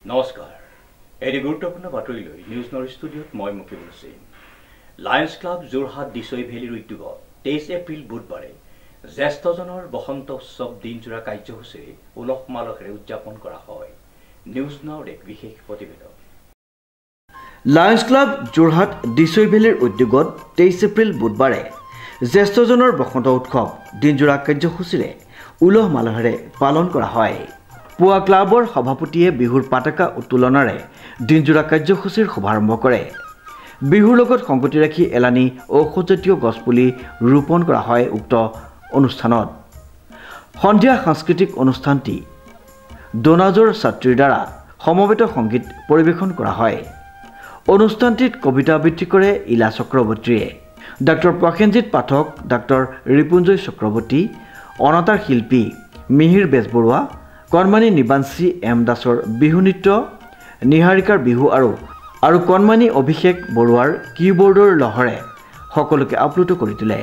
নমস্কাৰ এটি গুৰুত্বপূৰ্ণ বাতৰি লৈ নিউজ নৰ ষ্টুডিঅ'ত মই মুকিবুল হুছেইন লায়ন্স ক্লাব যোৰহাট দিছৈ ভেলীৰ উদ্যোগত 23 এপ্ৰিল বুধবাৰে জ্যেষ্ঠজনৰ বসন্ত উৎসৱ দিনজোৰা কাৰ্যসূচীৰে উলহ মালহেৰে উদযাপন কৰা হয় নিউজ নাওৰ এক বিশেষ প্ৰতিবেদন লায়ন্স ক্লাব যোৰহাট দিছৈ ভেলীৰ উদ্যোগত 23 এপ্ৰিল বুধবাৰে জ্যেষ্ঠজনৰ বসন্ত উৎসৱ দিনজোৰা কাৰ্যসূচীৰে উলহ মালহেৰে পালন কৰা হয় পুৱা ক্লাবৰ সভাপতিয়ে বিহুৰ পতাকা উত্তোলনেৰে দিনজোৰা কাৰ্যসূচীৰ শুভাৰম্ভ কৰে বিহুৰ লগত সংগতি ৰাখি এলানি ঔষধজাতীয় গছপুলি ৰোপণ কৰা হয় উক্ত অনুষ্ঠানত সন্ধিয়া সাংস্কৃতিক অনুষ্ঠানটি দোনাজৰ ছাত্ৰীৰ দ্বাৰা সমবেত সংগীত পৰিৱেশন কৰা হয় অনুষ্ঠানটিত কবিতা আবৃত্তি কৰে ইলা চক্ৰৱৰ্তীয়ে ডক্টৰ প্ৰসেনজিৎ পাঠক ডক্টৰ ৰিপুঞ্জয় চক্ৰৱৰ্তী অনাতাৰ শিল্পী মিহিৰ বেজবৰুৱা কণমানি নিবাঞ্চি এম দাসৰ বিহু নৃত্য নিহাৰিকাৰ বিহু আৰু কণমানি অভিষেক বৰুৱাৰ কিবৰ্ডৰ লহৰে সকলোকে আপ্লুত কৰি তোলে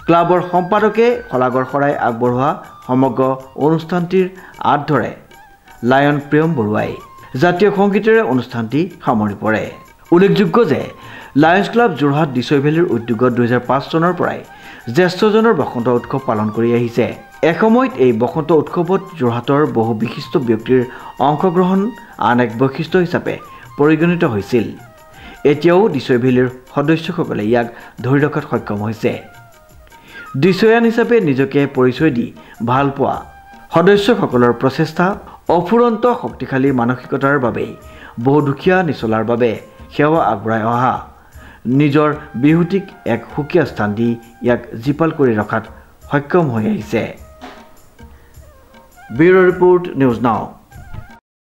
ক্লাবৰ সম্পাদকে খলাগৰ খৰাই আগবঢ়োৱা সমগ্ৰ অনুষ্ঠানটিৰ আঁত ধৰে লায়ন প্ৰেম বৰুৱাই জাতীয় সংগীতেৰে অনুষ্ঠানটি সামৰি পৰে উল্লেখযোগ্য যে লায়ন্স ক্লাব যোৰহাট দিছৈ ভেলীৰ উদ্যোগত 2005 চনৰ পৰাই জ্যেষ্ঠজনৰ বসন্ত উৎসৱ পালন কৰি আহিছে এসময়ত এই বসন্ত উৎসৱত যোৰহাটৰ বহু বিশিষ্ট ব্যক্তিৰ অংশগ্ৰহণ আন এক বৈশিষ্ট্য হিচাপে পৰিগণিত হৈছিল এতিয়াও দিছৈ ভেলীৰ সদস্যসকলে ইয়াক ধৰি ৰখাত সক্ষম হৈছে দিছৈয়ান হিচাপে নিজকে পৰিচয় দি ভাল পোৱা সদস্যসকলৰ প্ৰচেষ্টা অফুৰন্ত শক্তিশালী মানসিকতাৰ বাবে বহু দুখীয়া নিচলাৰ বাবে সেৱা আগবঢ়াই অহা নিজৰ বিহুটিক এক সুকীয়া স্থান দি ইয়াক জীপাল কৰি ৰখাত সক্ষম হৈ আহিছে ব্যুৰ' ৰিপৰ্ট নিউজ নাও